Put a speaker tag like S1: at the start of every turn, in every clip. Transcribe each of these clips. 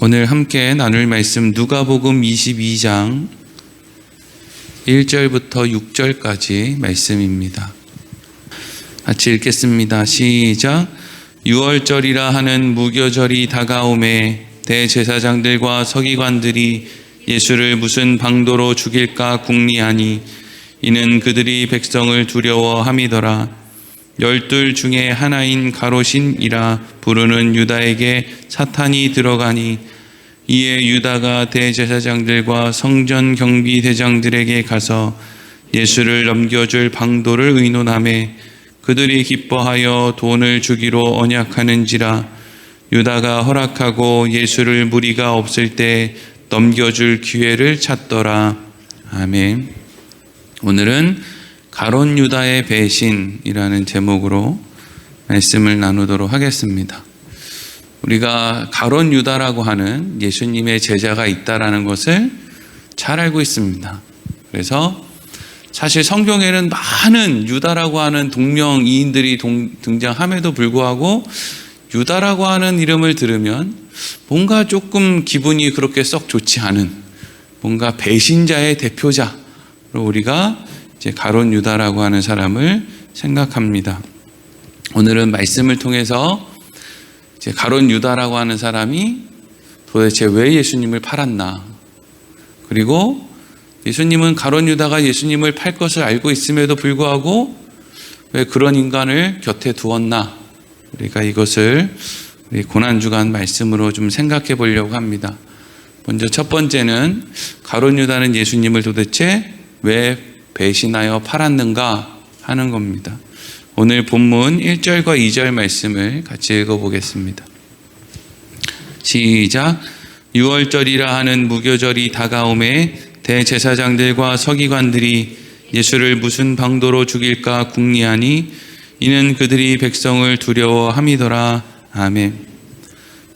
S1: 오늘 함께 나눌 말씀 누가복음 22장 1절부터 6절까지 말씀입니다. 같이 읽겠습니다. 시작. 유월절이라 하는 무교절이 다가오매 대제사장들과 서기관들이 예수를 무슨 방도로 죽일까 궁리하니 이는 그들이 백성을 두려워함이더라. 12 중에 하나인 가롯인이라 부르는 유다에게 사탄이 들어가니 이에 유다가 대제사장들과 성전 경비대장들에게 가서 예수를 넘겨줄 방도를 의논하매 그들이 기뻐하여 돈을 주기로 언약하는지라. 유다가 허락하고 예수를 무리가 없을 때 넘겨줄 기회를 찾더라. 아멘. 오늘은 가롯 유다의 배신이라는 제목으로 말씀을 나누도록 하겠습니다. 우리가 가롯 유다라고 하는 예수님의 제자가 있다라는 것을 잘 알고 있습니다. 그래서 사실 성경에는 많은 유다라고 하는 동명이인들이 등장함에도 불구하고 유다라고 하는 이름을 들으면 뭔가 조금 기분이 그렇게 썩 좋지 않은 뭔가 배신자의 대표자로 우리가 이제 가롯 유다라고 하는 사람을 생각합니다. 오늘은 말씀을 통해서 이제 가롯 유다라고 하는 사람이 도대체 왜 예수님을 팔았나, 그리고 예수님은 가롯 유다가 예수님을 팔 것을 알고 있음에도 불구하고 왜 그런 인간을 곁에 두었나, 우리가 이것을 우리 고난주간 말씀으로 좀 생각해 보려고 합니다. 먼저 첫 번째는 가롯 유다는 예수님을 도대체 왜 배신하여 팔았는가 하는 겁니다. 오늘 본문 1절과 2절 말씀을 같이 읽어보겠습니다. 시작. 유월절이라 하는 무교절이 다가오매 대제사장들과 서기관들이 예수를 무슨 방도로 죽일까 궁리하니 이는 그들이 백성을 두려워함이더라. 아멘.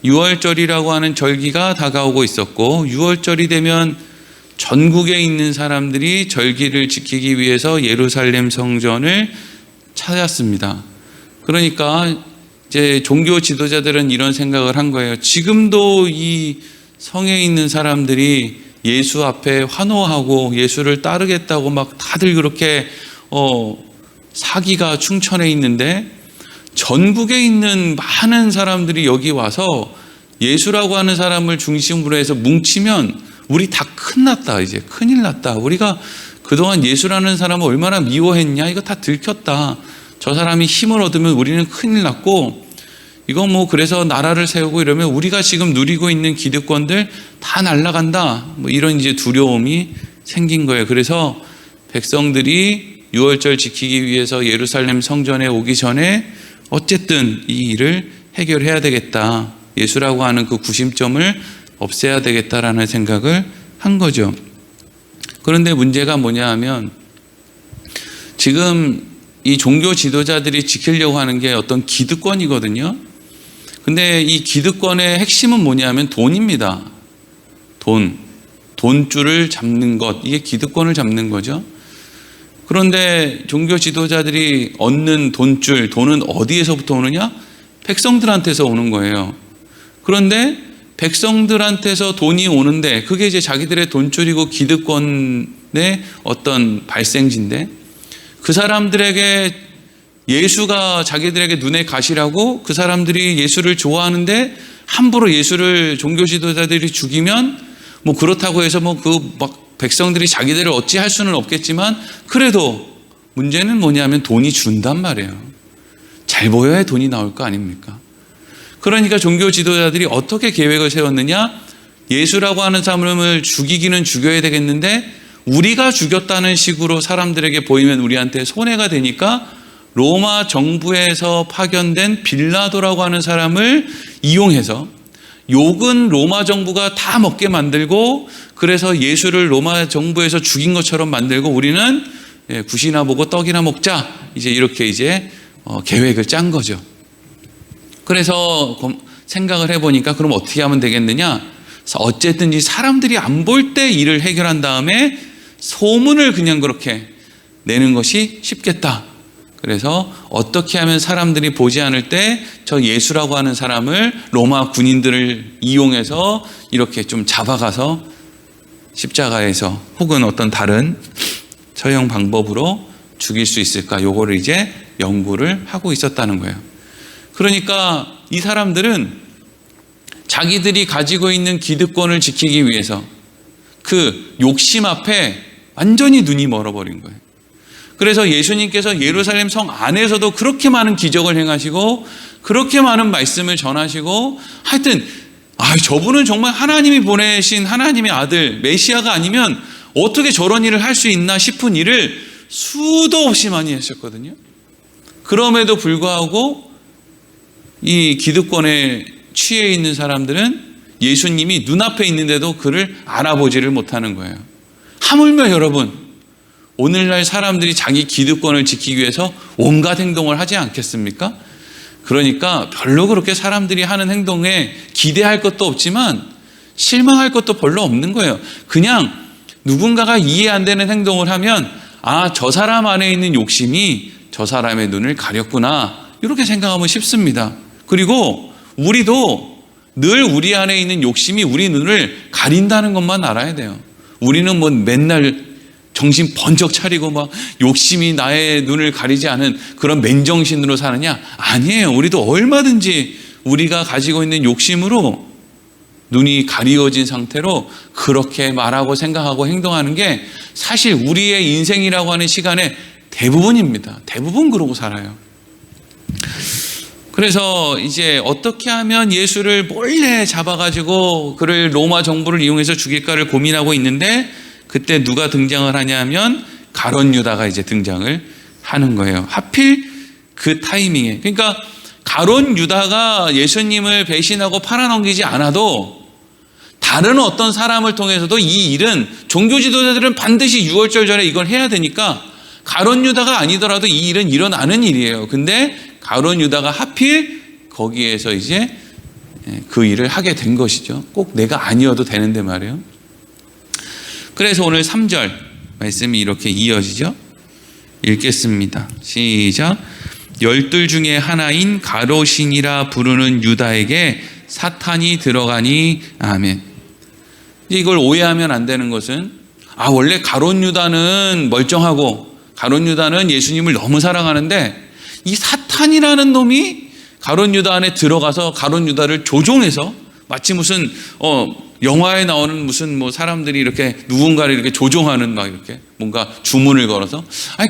S1: 유월절이라고 하는 절기가 다가오고 있었고, 유월절이 되면 전국에 있는 사람들이 절기를 지키기 위해서 예루살렘 성전을 찾았습니다. 그러니까 이제 종교 지도자들은 이런 생각을 한 거예요. 지금도 이 성에 있는 사람들이 예수 앞에 환호하고 예수를 따르겠다고 막 다들 그렇게 사기가 충천해 있는데, 전국에 있는 많은 사람들이 여기 와서 예수라고 하는 사람을 중심으로 해서 뭉치면 우리 다 큰났다, 이제 큰일 났다, 우리가 그동안 예수라는 사람을 얼마나 미워했냐, 이거 다 들켰다, 저 사람이 힘을 얻으면 우리는 큰일 났고, 이거 뭐 그래서 나라를 세우고 이러면 우리가 지금 누리고 있는 기득권들 다 날아간다, 뭐 이런 이제 두려움이 생긴 거예요. 그래서 백성들이 유월절 지키기 위해서 예루살렘 성전에 오기 전에 어쨌든 이 일을 해결해야 되겠다, 예수라고 하는 그 구심점을 없애야 되겠다라는 생각을 한 거죠. 그런데 문제가 뭐냐 하면, 지금 이 종교 지도자들이 지키려고 하는 게 어떤 기득권이거든요. 근데 이 기득권의 핵심은 뭐냐면 돈입니다. 돈줄을 잡는 것, 이게 기득권을 잡는 거죠. 그런데 종교 지도자들이 얻는 돈줄, 돈은 어디에서부터 오느냐? 백성들한테서 오는 거예요. 그런데 백성들한테서 돈이 오는데 그게 이제 자기들의 돈줄이고 기득권의 어떤 발생지인데, 그 사람들에게 예수가 자기들에게 눈에 가시라고 그 사람들이 예수를 좋아하는데 함부로 예수를 종교 지도자들이 죽이면 뭐 그렇다고 해서 뭐 그 막 백성들이 자기들을 어찌할 수는 없겠지만, 그래도 문제는 뭐냐면 돈이 준단 말이에요. 잘 보여야 돈이 나올 거 아닙니까? 그러니까 종교 지도자들이 어떻게 계획을 세웠느냐? 예수라고 하는 사람을 죽이기는 죽여야 되겠는데 우리가 죽였다는 식으로 사람들에게 보이면 우리한테 손해가 되니까 로마 정부에서 파견된 빌라도라고 하는 사람을 이용해서 욕은 로마 정부가 다 먹게 만들고, 그래서 예수를 로마 정부에서 죽인 것처럼 만들고 우리는 굿이나 보고 떡이나 먹자, 이제 이렇게 이제 계획을 짠 거죠. 그래서 생각을 해보니까 그럼 어떻게 하면 되겠느냐? 어쨌든 이 사람들이 안 볼 때 일을 해결한 다음에 소문을 그냥 그렇게 내는 것이 쉽겠다. 그래서 어떻게 하면 사람들이 보지 않을 때 저 예수라고 하는 사람을 로마 군인들을 이용해서 이렇게 좀 잡아가서 십자가에서 혹은 어떤 다른 처형 방법으로 죽일 수 있을까? 요거를 이제 연구를 하고 있었다는 거예요. 그러니까 이 사람들은 자기들이 가지고 있는 기득권을 지키기 위해서 그 욕심 앞에 완전히 눈이 멀어버린 거예요. 그래서 예수님께서 예루살렘 성 안에서도 그렇게 많은 기적을 행하시고 그렇게 많은 말씀을 전하시고 하여튼 저분은 정말 하나님이 보내신 하나님의 아들 메시아가 아니면 어떻게 저런 일을 할 수 있나 싶은 일을 수도 없이 많이 하셨거든요. 그럼에도 불구하고 이 기득권에 취해 있는 사람들은 예수님이 눈앞에 있는데도 그를 알아보지를 못하는 거예요. 하물며 여러분, 오늘날 사람들이 자기 기득권을 지키기 위해서 온갖 행동을 하지 않겠습니까? 그러니까 별로 그렇게 사람들이 하는 행동에 기대할 것도 없지만 실망할 것도 별로 없는 거예요. 그냥 누군가가 이해 안 되는 행동을 하면 저 사람 안에 있는 욕심이 저 사람의 눈을 가렸구나, 이렇게 생각하면 쉽습니다. 그리고 우리도 늘 우리 안에 있는 욕심이 우리 눈을 가린다는 것만 알아야 돼요. 우리는 뭐 맨날 정신 번쩍 차리고 막 욕심이 나의 눈을 가리지 않은 그런 맨정신으로 사느냐? 아니에요. 우리도 얼마든지 우리가 가지고 있는 욕심으로 눈이 가리워진 상태로 그렇게 말하고 생각하고 행동하는 게 사실 우리의 인생이라고 하는 시간의 대부분입니다. 대부분 그러고 살아요. 그래서 이제 어떻게 하면 예수를 몰래 잡아가지고 그를 로마 정부를 이용해서 죽일까를 고민하고 있는데 그때 누가 등장을 하냐면 가룟 유다가 이제 등장을 하는 거예요. 하필 그 타이밍에. 그러니까 가룟 유다가 예수님을 배신하고 팔아넘기지 않아도 다른 어떤 사람을 통해서도 이 일은 종교 지도자들은 반드시 유월절 전에 이걸 해야 되니까 가룟 유다가 아니더라도 이 일은 일어나는 일이에요. 근데 가룟 유다가 하필 거기에서 이제 그 일을 하게 된 것이죠. 꼭 내가 아니어도 되는데 말이에요. 그래서 오늘 3절 말씀이 이렇게 이어지죠. 읽겠습니다. 시작. 12 중에 하나인 가롯신이라 부르는 유다에게 사탄이 들어가니. 아멘. 이걸 오해하면 안 되는 것은 원래 가롯 유다는 멀쩡하고 가롯 유다는 예수님을 너무 사랑하는데 이 사탄이라는 놈이 가롯 유다 안에 들어가서 가롯 유다를 조종해서 마치 무슨 영화에 나오는 무슨 뭐 사람들이 이렇게 누군가를 이렇게 조종하는 막 이렇게 뭔가 주문을 걸어서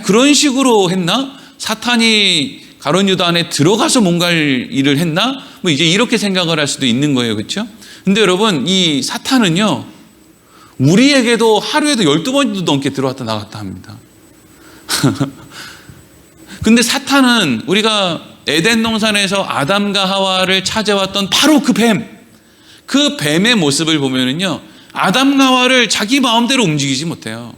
S1: 그런 식으로 했나? 사탄이 가룟 유다 안에 들어가서 뭔가 일을 했나? 뭐 이제 이렇게 생각을 할 수도 있는 거예요. 그렇죠? 근데 여러분, 이 사탄은요, 우리에게도 하루에도 12번도 넘게 들어왔다 나갔다 합니다. 근데 사탄은 우리가 에덴 동산에서 아담과 하와를 찾아왔던 바로 그 뱀의 모습을 보면은요, 아담과 하와를 자기 마음대로 움직이지 못해요.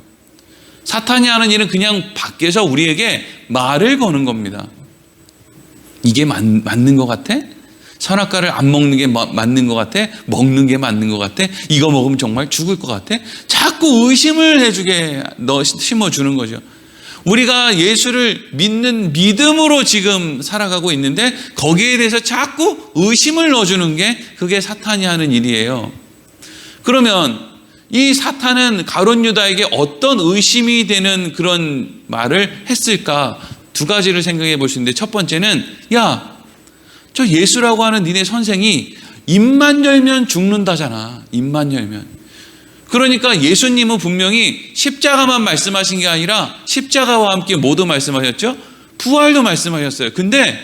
S1: 사탄이 하는 일은 그냥 밖에서 우리에게 말을 거는 겁니다. 이게 맞는 것 같아? 선악과를 안 먹는 게 맞는 것 같아? 먹는 게 맞는 것 같아? 이거 먹으면 정말 죽을 것 같아? 자꾸 의심을 해주게 심어주는 거죠. 우리가 예수를 믿는 믿음으로 지금 살아가고 있는데 거기에 대해서 자꾸 의심을 넣어주는 게 그게 사탄이 하는 일이에요. 그러면 이 사탄은 가룟 유다에게 어떤 의심이 되는 그런 말을 했을까? 두 가지를 생각해 볼 수 있는데, 첫 번째는 저 예수라고 하는 니네 선생이 입만 열면 죽는다잖아. 입만 열면. 그러니까 예수님은 분명히 십자가만 말씀하신 게 아니라 십자가와 함께 모두 말씀하셨죠. 부활도 말씀하셨어요. 근데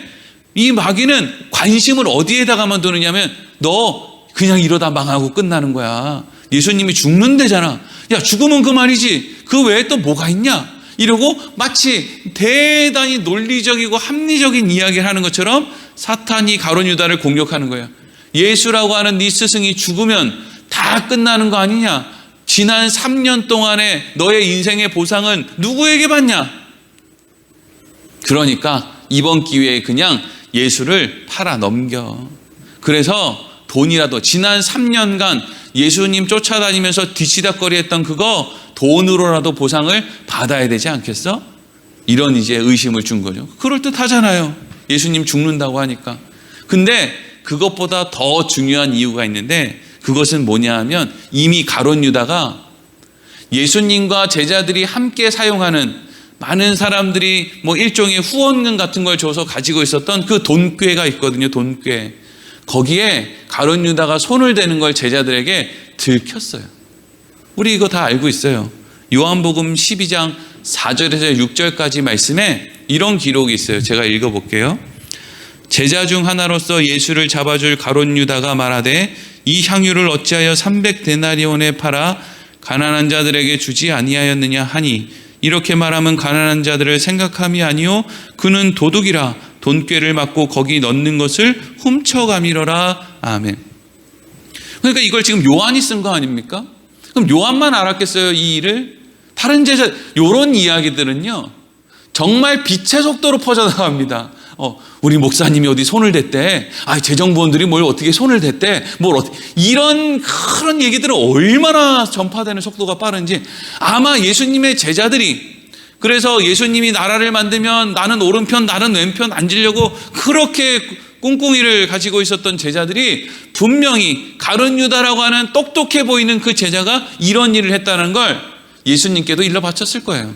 S1: 이 마귀는 관심을 어디에다가만 두느냐면 너 그냥 이러다 망하고 끝나는 거야. 예수님이 죽는다잖아. 죽으면 그만이지. 그 외에 또 뭐가 있냐? 이러고 마치 대단히 논리적이고 합리적인 이야기를 하는 것처럼 사탄이 가룟 유다를 공격하는 거예요. 예수라고 하는 네 스승이 죽으면 다 끝나는 거 아니냐? 지난 3년 동안의 너의 인생의 보상은 누구에게 받냐? 그러니까 이번 기회에 그냥 예수를 팔아 넘겨. 그래서 돈이라도 지난 3년간 예수님 쫓아다니면서 뒤치다거리 했던 그거 돈으로라도 보상을 받아야 되지 않겠어? 이런 이제 의심을 준 거죠. 그럴듯하잖아요. 예수님 죽는다고 하니까. 근데 그것보다 더 중요한 이유가 있는데, 그것은 뭐냐 하면 이미 가룟 유다가 예수님과 제자들이 함께 사용하는, 많은 사람들이 뭐 일종의 후원금 같은 걸 줘서 가지고 있었던 그 돈꾀가 있거든요. 돈꾀. 거기에 가룟 유다가 손을 대는 걸 제자들에게 들켰어요. 우리 이거 다 알고 있어요. 요한복음 12장 4절에서 6절까지 말씀에 이런 기록이 있어요. 제가 읽어볼게요. 제자 중 하나로서 예수를 잡아줄 가룟 유다가 말하되 이 향유를 어찌하여 300데나리온에 팔아 가난한 자들에게 주지 아니하였느냐 하니, 이렇게 말하면 가난한 자들을 생각함이 아니요 그는 도둑이라 돈꾀를 맞고 거기 넣는 것을 훔쳐가미러라. 아멘. 그러니까 이걸 지금 요한이 쓴 거 아닙니까? 그럼 요한만 알았겠어요, 이 일을? 다른 제자, 요런 이야기들은요 정말 빛의 속도로 퍼져나갑니다. 우리 목사님이 어디 손을 댔대, 재정부원들이 뭘 어떻게 손을 댔대, 이런 그런 얘기들은 얼마나 전파되는 속도가 빠른지. 아마 예수님의 제자들이, 그래서 예수님이 나라를 만들면 나는 오른편 나는 왼편 앉으려고 그렇게 꿍꿍이를 가지고 있었던 제자들이 분명히 가룟 유다라고 하는 똑똑해 보이는 그 제자가 이런 일을 했다는 걸 예수님께도 일러 바쳤을 거예요.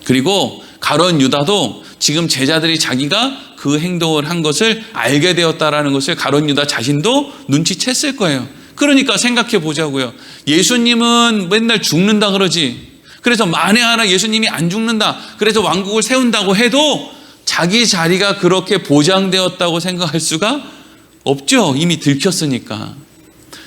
S1: 그리고 가룟 유다도 지금 제자들이 자기가 그 행동을 한 것을 알게 되었다라는 것을 가룟 유다 자신도 눈치챘을 거예요. 그러니까 생각해 보자고요. 예수님은 맨날 죽는다 그러지. 그래서 만에 하나 예수님이 안 죽는다, 그래서 왕국을 세운다고 해도 자기 자리가 그렇게 보장되었다고 생각할 수가 없죠. 이미 들켰으니까.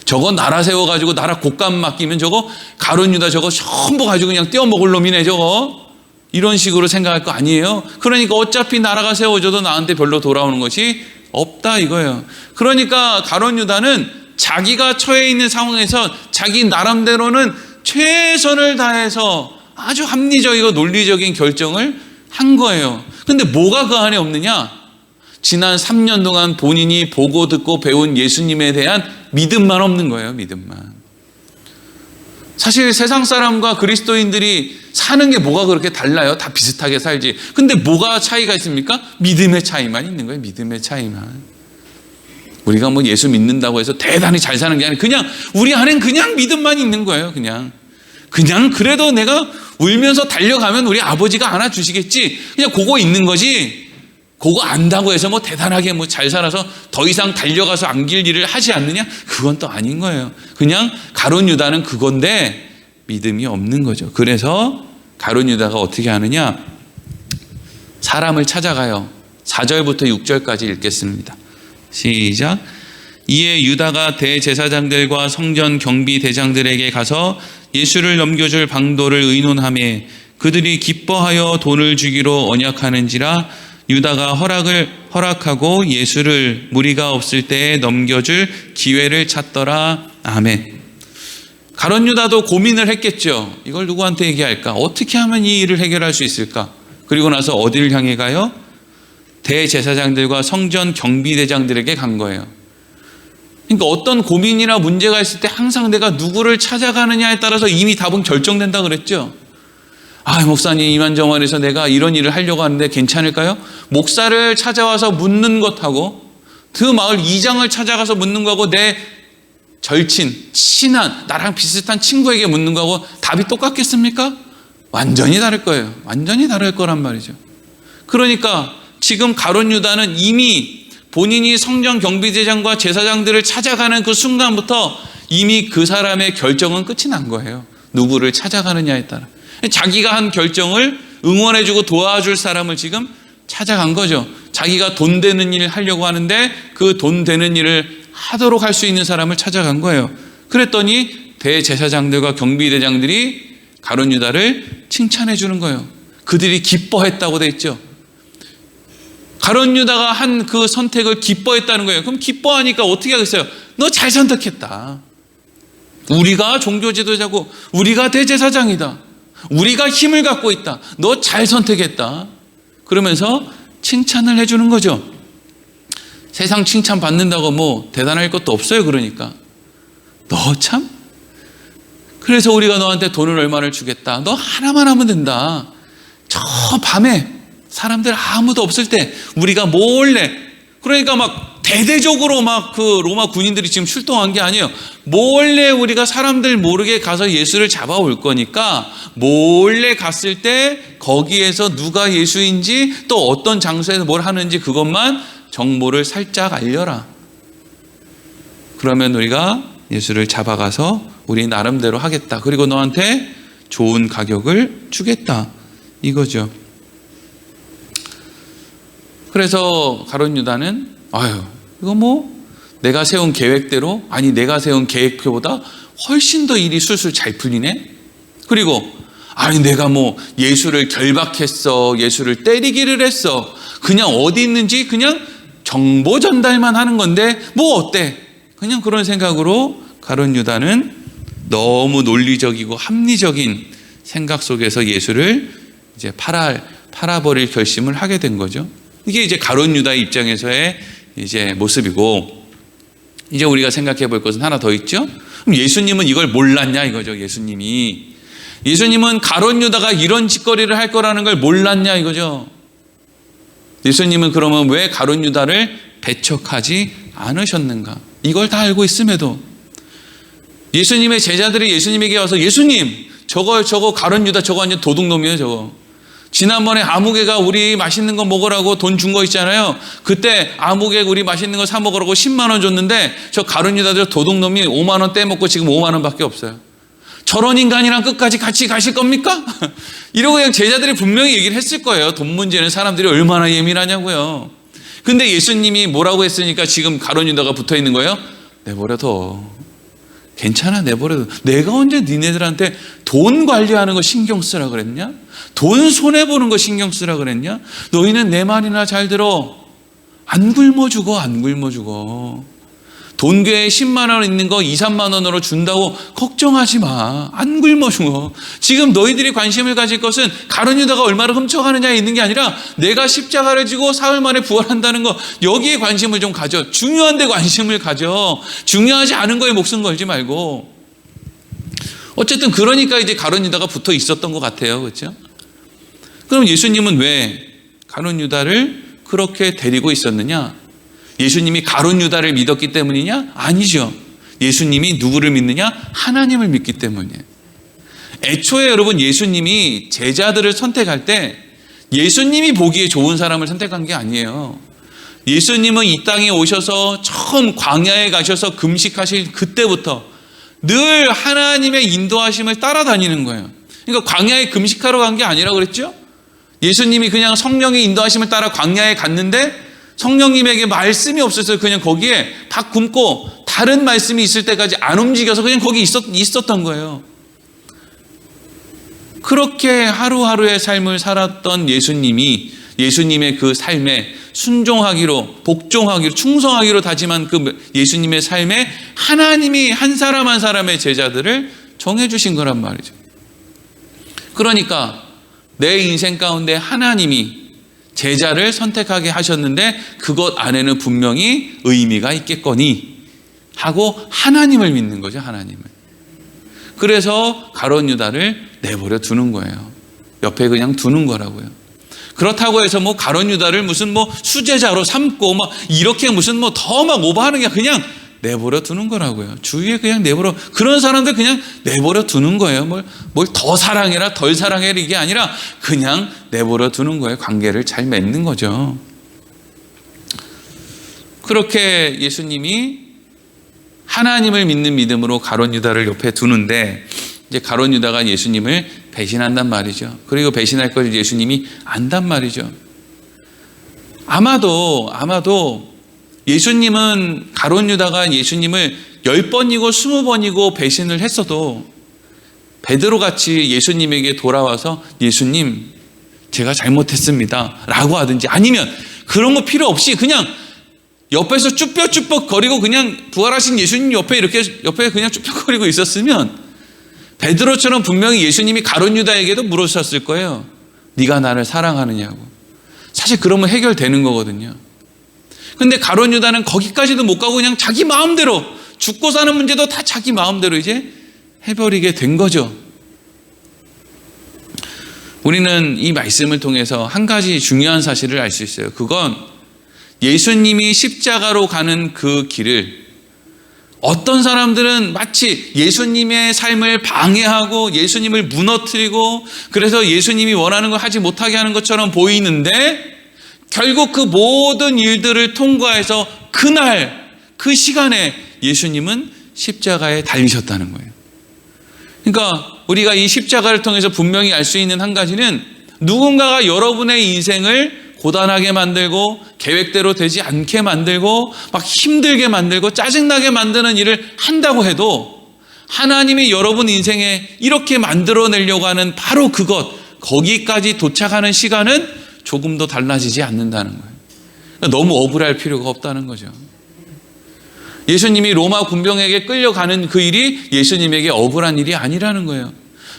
S1: 저거 나라 세워가지고 나라 곶감 맡기면 저거 가룟 유다 저거 전부 가지고 그냥 떼어먹을 놈이네 저거. 이런 식으로 생각할 거 아니에요. 그러니까 어차피 나라가 세워져도 나한테 별로 돌아오는 것이 없다 이거예요. 그러니까 가룟 유다는 자기가 처해 있는 상황에서 자기 나름대로는 최선을 다해서 아주 합리적이고 논리적인 결정을 한 거예요. 근데 뭐가 그 안에 없느냐? 지난 3년 동안 본인이 보고 듣고 배운 예수님에 대한 믿음만 없는 거예요. 믿음만. 사실 세상 사람과 그리스도인들이 사는 게 뭐가 그렇게 달라요? 다 비슷하게 살지. 근데 뭐가 차이가 있습니까? 믿음의 차이만 있는 거예요. 믿음의 차이만. 우리가 뭐 예수 믿는다고 해서 대단히 잘 사는 게 아니라 그냥 우리 안엔 그냥 믿음만 있는 거예요. 그냥 그래도 내가 울면서 달려가면 우리 아버지가 안아주시겠지. 그냥 그거 있는 거지. 그거 안다고 해서 뭐 대단하게 뭐 잘 살아서 더 이상 달려가서 안길 일을 하지 않느냐? 그건 또 아닌 거예요. 그냥 가룟 유다는 그건데 믿음이 없는 거죠. 그래서 가룟 유다가 어떻게 하느냐? 사람을 찾아가요. 4절부터 6절까지 읽겠습니다. 시작. 이에 유다가 대제사장들과 성전 경비 대장들에게 가서 예수를 넘겨줄 방도를 의논하매 그들이 기뻐하여 돈을 주기로 언약하는지라 유다가 허락하고 예수를 무리가 없을 때에 넘겨줄 기회를 찾더라. 아멘. 가룟 유다도 고민을 했겠죠. 이걸 누구한테 얘기할까? 어떻게 하면 이 일을 해결할 수 있을까? 그리고 나서 어디를 향해 가요? 대제사장들과 성전 경비대장들에게 간 거예요. 그러니까 어떤 고민이나 문제가 있을 때 항상 내가 누구를 찾아가느냐에 따라서 이미 답은 결정된다 그랬죠. 목사님 이만저만해서 내가 이런 일을 하려고 하는데 괜찮을까요? 목사를 찾아와서 묻는 것하고 그 마을 이장을 찾아가서 묻는 거하고 내 절친, 친한, 나랑 비슷한 친구에게 묻는 거하고 답이 똑같겠습니까? 완전히 다를 거예요. 완전히 다를 거란 말이죠. 그러니까 지금 가룟 유다는 이미 본인이 성전 경비대장과 제사장들을 찾아가는 그 순간부터 이미 그 사람의 결정은 끝이 난 거예요. 누구를 찾아가느냐에 따라. 자기가 한 결정을 응원해주고 도와줄 사람을 지금 찾아간 거죠. 자기가 돈 되는 일을 하려고 하는데 그 돈 되는 일을 하도록 할 수 있는 사람을 찾아간 거예요. 그랬더니 대제사장들과 경비대장들이 가룟 유다를 칭찬해 주는 거예요. 그들이 기뻐했다고 돼 있죠. 가룟 유다가 한 그 선택을 기뻐했다는 거예요. 그럼 기뻐하니까 어떻게 하겠어요? 너 잘 선택했다. 우리가 종교 지도자고 우리가 대제사장이다. 우리가 힘을 갖고 있다. 너 잘 선택했다. 그러면서 칭찬을 해주는 거죠. 세상 칭찬 받는다고 뭐 대단할 것도 없어요. 그러니까 너 참, 그래서 우리가 너한테 돈을 얼마를 주겠다. 너 하나만 하면 된다. 저 밤에 사람들 아무도 없을 때 우리가 몰래, 그러니까 막 대대적으로 막 그 로마 군인들이 지금 출동한 게 아니에요. 몰래 우리가 사람들 모르게 가서 예수를 잡아올 거니까 몰래 갔을 때 거기에서 누가 예수인지 또 어떤 장소에서 뭘 하는지 그것만 정보를 살짝 알려라. 그러면 우리가 예수를 잡아가서 우리 나름대로 하겠다. 그리고 너한테 좋은 가격을 주겠다. 이거죠. 그래서 가룟 유다는 이거 뭐 내가 세운 계획대로, 아니 내가 세운 계획표보다 훨씬 더 일이 술술 잘 풀리네. 그리고 아니 내가 뭐 예수를 결박했어, 예수를 때리기를 했어, 그냥 어디 있는지 그냥 정보 전달만 하는 건데 뭐 어때? 그냥 그런 생각으로 가룟 유다는 너무 논리적이고 합리적인 생각 속에서 예수를 이제 팔아버릴 결심을 하게 된 거죠. 이게 이제 가룟 유다의 입장에서의 이제 모습이고, 이제 우리가 생각해 볼 것은 하나 더 있죠. 그럼 예수님은 이걸 몰랐냐 이거죠. 예수님은 가룟 유다가 이런 짓거리를 할 거라는 걸 몰랐냐 이거죠. 예수님은 그러면 왜 가룟 유다를 배척하지 않으셨는가? 이걸 다 알고 있음에도 예수님의 제자들이 예수님에게 와서 예수님, 저거 가룟 유다 저거 완전 도둑놈이에요. 저거 지난번에 아무개가 우리 맛있는 거 먹으라고 돈 준 거 있잖아요. 그때 아무개 우리 맛있는 거 사 먹으라고 10만 원 줬는데 저 가룟 유다 저 도둑놈이 5만 원 떼먹고 지금 5만 원밖에 없어요. 저런 인간이랑 끝까지 같이 가실 겁니까? 이러고 그냥 제자들이 분명히 얘기를 했을 거예요. 돈 문제는 사람들이 얼마나 예민하냐고요. 근데 예수님이 뭐라고 했으니까 지금 가룟 유다가 붙어 있는 거예요? 내버려둬. 괜찮아, 내버려둬. 내가 언제 니네들한테 돈 관리하는 거 신경 쓰라 그랬냐? 돈 손해보는 거 신경 쓰라 그랬냐? 너희는 내 말이나 잘 들어. 안 굶어 죽어. 돈괴에 10만 원 있는 거 2, 3만 원으로 준다고 걱정하지 마. 안 굶어 죽어. 지금 너희들이 관심을 가질 것은 가룟 유다가 얼마를 훔쳐가느냐에 있는 게 아니라 내가 십자가를 지고 사흘 만에 부활한다는 거, 여기에 관심을 좀 가져. 중요한 데 관심을 가져. 중요하지 않은 거에 목숨 걸지 말고. 어쨌든 그러니까 이제 가룟 유다가 붙어 있었던 것 같아요. 그렇죠? 그럼 예수님은 왜 가룟 유다를 그렇게 데리고 있었느냐? 예수님이 가룟 유다를 믿었기 때문이냐? 아니죠. 예수님이 누구를 믿느냐? 하나님을 믿기 때문이에요. 애초에 여러분 예수님이 제자들을 선택할 때 예수님이 보기에 좋은 사람을 선택한 게 아니에요. 예수님은 이 땅에 오셔서 처음 광야에 가셔서 금식하실 그때부터 늘 하나님의 인도하심을 따라다니는 거예요. 그러니까 광야에 금식하러 간 게 아니라 그랬죠? 예수님이 그냥 성령의 인도하심을 따라 광야에 갔는데 성령님에게 말씀이 없어서 그냥 거기에 밥 굶고 다른 말씀이 있을 때까지 안 움직여서 그냥 거기 있었던 거예요. 그렇게 하루하루의 삶을 살았던 예수님의 그 삶에 순종하기로, 복종하기로, 충성하기로 다짐한 그 예수님의 삶에 하나님이 한 사람 한 사람의 제자들을 정해주신 거란 말이죠. 그러니까 내 인생 가운데 하나님이 제자를 선택하게 하셨는데 그것 안에는 분명히 의미가 있겠거니 하고 하나님을 믿는 거죠. 하나님을. 그래서 가룟 유다를 내버려 두는 거예요. 옆에 그냥 두는 거라고요. 그렇다고 해서 뭐 가룟 유다를 무슨 뭐 수제자로 삼고 막 이렇게 무슨 뭐 더 막 오버하는 게 그냥 내버려 두는 거라고요. 주위에 그냥 그런 사람들 그냥 내버려 두는 거예요. 뭘 더 사랑해라, 덜 사랑해라 이게 아니라 그냥 내버려 두는 거예요. 관계를 잘 맺는 거죠. 그렇게 예수님이 하나님을 믿는 믿음으로 가룟 유다를 옆에 두는데 이제 가룟 유다가 예수님을 배신한단 말이죠. 그리고 배신할 걸 예수님이 안단 말이죠. 아마도 예수님은 가룟 유다가 예수님을 10번이고 20번이고 배신을 했어도 베드로같이 예수님에게 돌아와서 예수님 제가 잘못했습니다 라고 하든지, 아니면 그런 거 필요 없이 그냥 옆에서 쭈뼛쭈뼛 거리고 그냥 부활하신 예수님 옆에 그냥 쭈뼛거리고 있었으면 베드로처럼 분명히 예수님이 가룟 유다에게도 물으셨을 거예요. 네가 나를 사랑하느냐고. 사실 그러면 해결되는 거거든요. 근데 가룟 유다는 거기까지도 못 가고 그냥 자기 마음대로 죽고 사는 문제도 다 자기 마음대로 이제 해버리게 된 거죠. 우리는 이 말씀을 통해서 한 가지 중요한 사실을 알 수 있어요. 그건 예수님이 십자가로 가는 그 길을 어떤 사람들은 마치 예수님의 삶을 방해하고 예수님을 무너뜨리고 그래서 예수님이 원하는 걸 하지 못하게 하는 것처럼 보이는데 결국 그 모든 일들을 통과해서 그날 그 시간에 예수님은 십자가에 달리셨다는 거예요. 그러니까 우리가 이 십자가를 통해서 분명히 알 수 있는 한 가지는 누군가가 여러분의 인생을 고단하게 만들고 계획대로 되지 않게 만들고 막 힘들게 만들고 짜증나게 만드는 일을 한다고 해도 하나님이 여러분 인생에 이렇게 만들어내려고 하는 바로 그것, 거기까지 도착하는 시간은 조금도 달라지지 않는다는 거예요. 그러니까 너무 억울할 필요가 없다는 거죠. 예수님이 로마 군병에게 끌려가는 그 일이 예수님에게 억울한 일이 아니라는 거예요.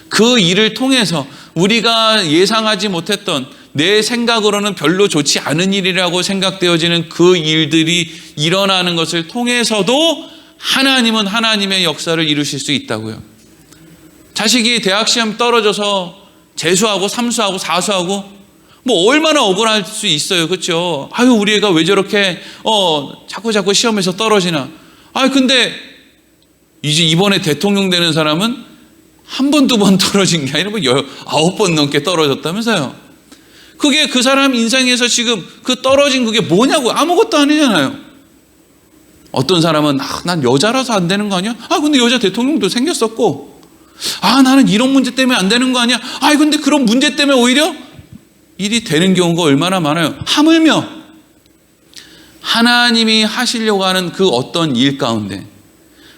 S1: 그 일을 통해서 우리가 예상하지 못했던 내 생각으로는 별로 좋지 않은 일이라고 생각되어지는 그 일들이 일어나는 것을 통해서도 하나님은 하나님의 역사를 이루실 수 있다고요. 자식이 대학 시험 떨어져서 재수하고 삼수하고 사수하고 뭐 얼마나 억울할 수 있어요. 그렇죠? 아유 우리 애가 왜 저렇게 자꾸 시험에서 떨어지나. 근데 이제 이번에 대통령 되는 사람은 한 번, 두 번 떨어진 게 아니라 19번 넘게 떨어졌다면서요. 그게 그 사람 인생에서 지금 그 떨어진 그게 뭐냐고. 아무것도 아니잖아요. 어떤 사람은 난 여자라서 안 되는 거 아니야? 근데 여자 대통령도 생겼었고 나는 이런 문제 때문에 안 되는 거 아니야? 근데 그런 문제 때문에 오히려 일이 되는 경우가 얼마나 많아요. 하물며 하나님이 하시려고 하는 그 어떤 일 가운데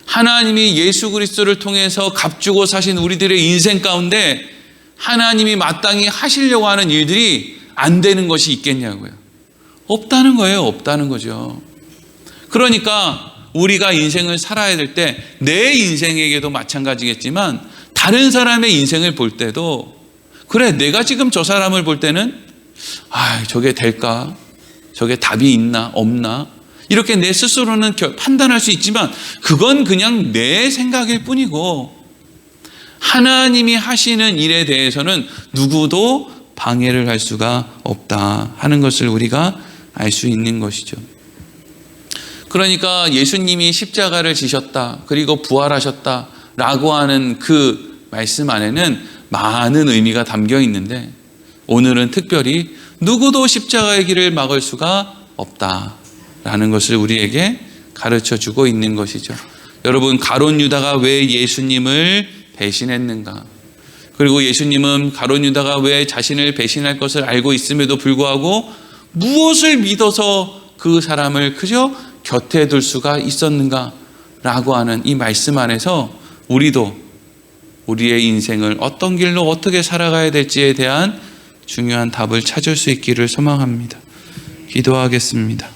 S1: 하나님이 예수 그리스도를 통해서 값주고 사신 우리들의 인생 가운데 하나님이 마땅히 하시려고 하는 일들이 안 되는 것이 있겠냐고요. 없다는 거예요. 없다는 거죠. 그러니까 우리가 인생을 살아야 될 때 내 인생에게도 마찬가지겠지만 다른 사람의 인생을 볼 때도 그래 내가 지금 저 사람을 볼 때는 저게 될까? 저게 답이 있나 없나? 이렇게 내 스스로는 판단할 수 있지만 그건 그냥 내 생각일 뿐이고 하나님이 하시는 일에 대해서는 누구도 방해를 할 수가 없다 하는 것을 우리가 알 수 있는 것이죠. 그러니까 예수님이 십자가를 지셨다 그리고 부활하셨다라고 하는 그 말씀 안에는 많은 의미가 담겨 있는데 오늘은 특별히 누구도 십자가의 길을 막을 수가 없다라는 것을 우리에게 가르쳐 주고 있는 것이죠. 여러분 가룟 유다가 왜 예수님을 배신했는가? 그리고 예수님은 가룟 유다가 왜 자신을 배신할 것을 알고 있음에도 불구하고 무엇을 믿어서 그 사람을 그저 곁에 둘 수가 있었는가라고 하는 이 말씀 안에서 우리도 우리의 인생을 어떤 길로 어떻게 살아가야 될지에 대한 중요한 답을 찾을 수 있기를 소망합니다. 기도하겠습니다.